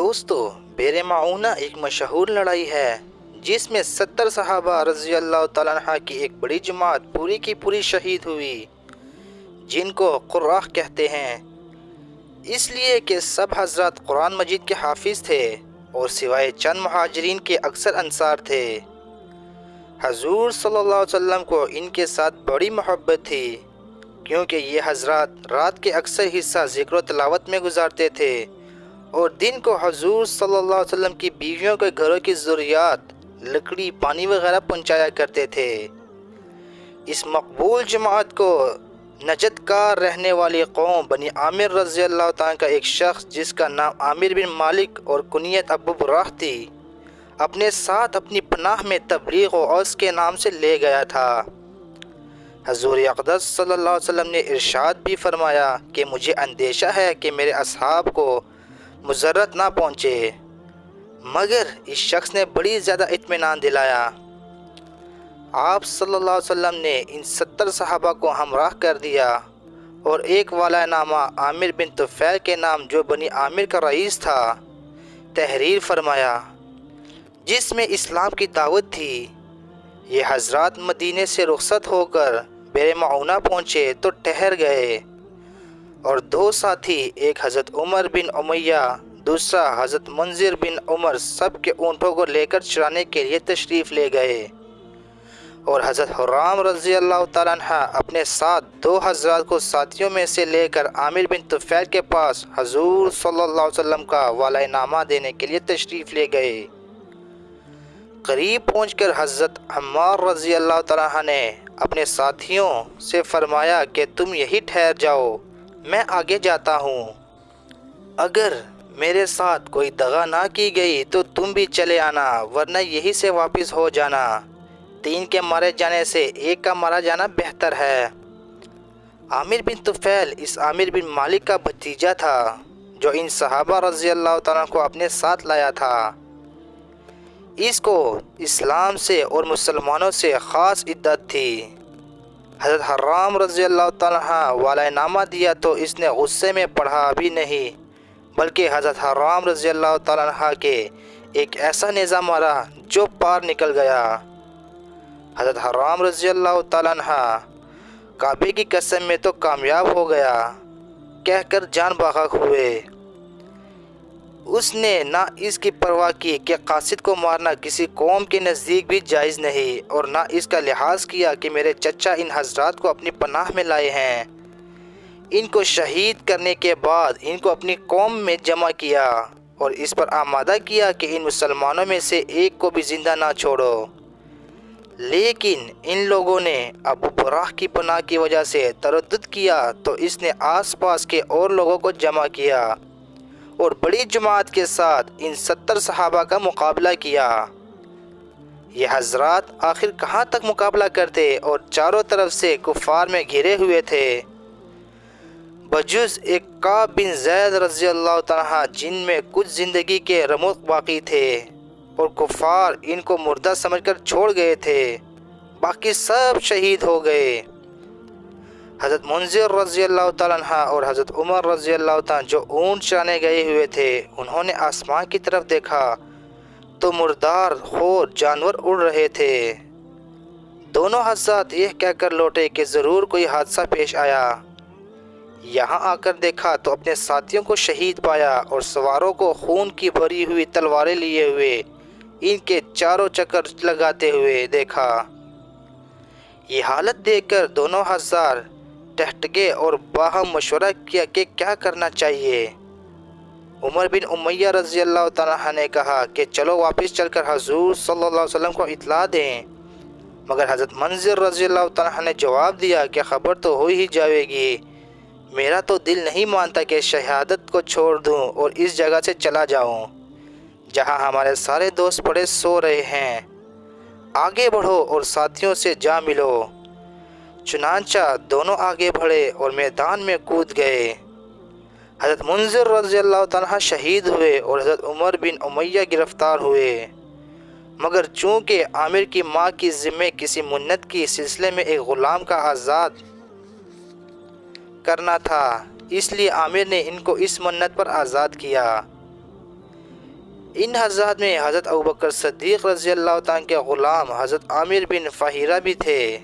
دوستو، بیر معونہ ایک مشہور لڑائی ہے جس میں 70 صحابہ رضی اللہ تعالیٰ عنہ کی ایک بڑی جماعت پوری کی پوری شہید ہوئی، جن کو قراء کہتے ہیں، اس لیے کہ سب حضرات قرآن مجید کے حافظ تھے اور سوائے چند مہاجرین کے اکثر انصار تھے۔ حضور صلی اللہ علیہ وسلم کو ان کے ساتھ بڑی محبت تھی، کیونکہ یہ حضرات رات کے اکثر حصہ ذکر و تلاوت میں گزارتے تھے اور دن کو حضور صلی اللہ علیہ وسلم کی بیویوں کے گھروں کی ضروریات، لکڑی، پانی وغیرہ پہنچایا کرتے تھے۔ اس مقبول جماعت کو نجد کا رہنے والی قوم بنی عامر رضی اللہ تعالیٰ کا ایک شخص جس کا نام عامر بن مالک اور کنیت ابو براہ تھی، اپنے ساتھ اپنی پناہ میں تبلیغ و اوس کے نام سے لے گیا تھا۔ حضور اقدس صلی اللہ علیہ وسلم نے ارشاد بھی فرمایا کہ مجھے اندیشہ ہے کہ میرے اصحاب کو مضرت نہ پہنچے، مگر اس شخص نے بڑی زیادہ اطمینان دلایا۔ آپ صلی اللہ علیہ وسلم نے ان 70 صحابہ کو ہمراہ کر دیا اور ایک والا نامہ عامر بن طفیل کے نام، جو بنی عامر کا رئیس تھا، تحریر فرمایا، جس میں اسلام کی دعوت تھی۔ یہ حضرات مدینے سے رخصت ہو کر بیر معونہ پہنچے تو ٹھہر گئے، اور دو ساتھی، ایک حضرت عمر بن امیہ، دوسرا حضرت منذر بن عمر، سب کے اونٹوں کو لے کر چرانے کے لیے تشریف لے گئے، اور حضرت حرام رضی اللہ تعالیٰ عنہ اپنے ساتھ دو حضرات کو ساتھیوں میں سے لے کر عامر بن طفیل کے پاس حضور صلی اللہ علیہ وسلم کا والہ نامہ دینے کے لیے تشریف لے گئے۔ قریب پہنچ کر حضرت عمار رضی اللہ تعالیٰ عنہ نے اپنے ساتھیوں سے فرمایا کہ تم یہی ٹھہر جاؤ، میں آگے جاتا ہوں۔ اگر میرے ساتھ کوئی دغا نہ کی گئی تو تم بھی چلے آنا، ورنہ یہی سے واپس ہو جانا۔ 3 کے مارے جانے سے 1 کا مارا جانا بہتر ہے۔ عامر بن طفیل اس عامر بن مالک کا بھتیجا تھا جو ان صحابہ رضی اللہ تعالیٰ کو اپنے ساتھ لایا تھا۔ اس کو اسلام سے اور مسلمانوں سے خاص عدت تھی۔ حضرت حرام رضی اللہ تعالیٰ والہ نامہ دیا تو اس نے غصے میں پڑھا بھی نہیں، بلکہ حضرت حرام رضی اللہ تعالیٰ کے ایک ایسا نیزہ مارا جو پار نکل گیا۔ حضرت حرام رضی اللہ تعالیٰ کعبے کی قسم میں تو کامیاب ہو گیا کہہ کر جان بحق ہوئے۔ اس نے نہ اس کی پرواہ کی کہ قاصد کو مارنا کسی قوم کے نزدیک بھی جائز نہیں، اور نہ اس کا لحاظ کیا کہ میرے چچا ان حضرات کو اپنی پناہ میں لائے ہیں۔ ان کو شہید کرنے کے بعد ان کو اپنی قوم میں جمع کیا اور اس پر آمادہ کیا کہ ان مسلمانوں میں سے ایک کو بھی زندہ نہ چھوڑو۔ لیکن ان لوگوں نے ابو براہ کی پناہ کی وجہ سے تردد کیا تو اس نے آس پاس کے اور لوگوں کو جمع کیا اور بڑی جماعت کے ساتھ ان 70 صحابہ کا مقابلہ کیا۔ یہ حضرات آخر کہاں تک مقابلہ کرتے اور چاروں طرف سے کفار میں گھرے ہوئے تھے، بجز ایک کعب بن زید رضی اللہ تعالیٰ جن میں کچھ زندگی کے رمق باقی تھے، اور کفار ان کو مردہ سمجھ کر چھوڑ گئے تھے، باقی سب شہید ہو گئے۔ حضرت منذر رضی اللہ تعالیٰ عنہ اور حضرت عمر رضی اللہ تعالیٰ جو اونٹ چرانے گئے ہوئے تھے، انہوں نے آسمان کی طرف دیکھا تو مردار خور جانور اڑ رہے تھے۔ دونوں حضرات یہ کہہ کر لوٹے کہ ضرور کوئی حادثہ پیش آیا۔ یہاں آ کر دیکھا تو اپنے ساتھیوں کو شہید پایا اور سواروں کو خون کی بھری ہوئی تلواریں لیے ہوئے ان کے چاروں چکر لگاتے ہوئے دیکھا۔ یہ حالت دیکھ کر دونوں حضرات ٹہٹکے اور باہم مشورہ کیا کہ کیا کرنا چاہیے۔ عمر بن امیہ رضی اللہ تعالیٰ نے کہا کہ چلو واپس چل کر حضور صلی اللہ علیہ وسلم کو اطلاع دیں، مگر حضرت منذر رضی اللہ تعالیٰ نے جواب دیا کہ خبر تو ہو ہی جائے گی، میرا تو دل نہیں مانتا کہ شہادت کو چھوڑ دوں اور اس جگہ سے چلا جاؤں جہاں ہمارے سارے دوست پڑے سو رہے ہیں، آگے بڑھو اور ساتھیوں سے جا ملو۔ چنانچہ دونوں آگے بڑھے اور میدان میں کود گئے۔ حضرت منذر رضی اللہ تعالیٰ شہید ہوئے اور حضرت عمر بن امیہ گرفتار ہوئے، مگر چونکہ عامر کی ماں کی ذمہ کسی منت کی سلسلے میں ایک غلام کا آزاد کرنا تھا، اس لیے عامر نے ان کو اس منت پر آزاد کیا۔ ان حضرات میں حضرت ابوبکر صدیق رضی اللہ تعالیٰ کے غلام حضرت عامر بن فہیرہ بھی تھے۔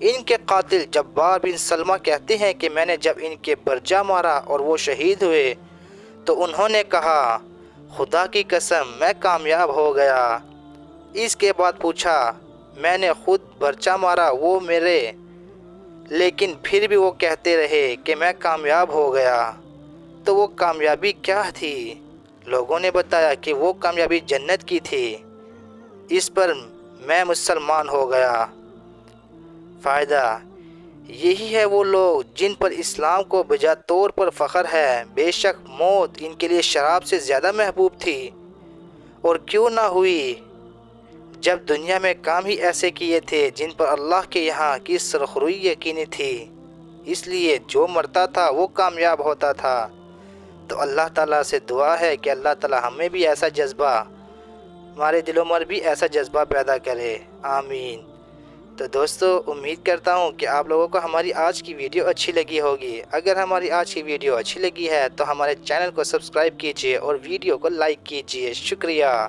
ان کے قاتل جبار بن سلمہ کہتے ہیں کہ میں نے جب ان کے برجا مارا اور وہ شہید ہوئے تو انہوں نے کہا خدا کی قسم میں کامیاب ہو گیا۔ اس کے بعد پوچھا میں نے خود برچہ مارا وہ میرے، لیکن پھر بھی وہ کہتے رہے کہ میں کامیاب ہو گیا۔ تو وہ کامیابی کیا تھی؟ لوگوں نے بتایا کہ وہ کامیابی جنت کی تھی۔ اس پر میں مسلمان ہو گیا۔ فائدہ یہی ہے وہ لوگ جن پر اسلام کو بجا طور پر فخر ہے، بے شک موت ان کے لیے شراب سے زیادہ محبوب تھی، اور کیوں نہ ہوئی جب دنیا میں کام ہی ایسے کیے تھے جن پر اللہ کے یہاں کی سرخروئی یقینی تھی۔ اس لیے جو مرتا تھا وہ کامیاب ہوتا تھا۔ تو اللہ تعالیٰ سے دعا ہے کہ اللہ تعالیٰ ہمیں بھی ایسا جذبہ، ہمارے دلوں میں بھی ایسا جذبہ پیدا کرے، آمین۔ تو دوستو امید کرتا ہوں کہ آپ لوگوں کو ہماری آج کی ویڈیو اچھی لگی ہوگی۔ اگر ہماری آج کی ویڈیو اچھی لگی ہے تو ہمارے چینل کو سبسکرائب کیجئے اور ویڈیو کو لائک کیجئے۔ شکریہ۔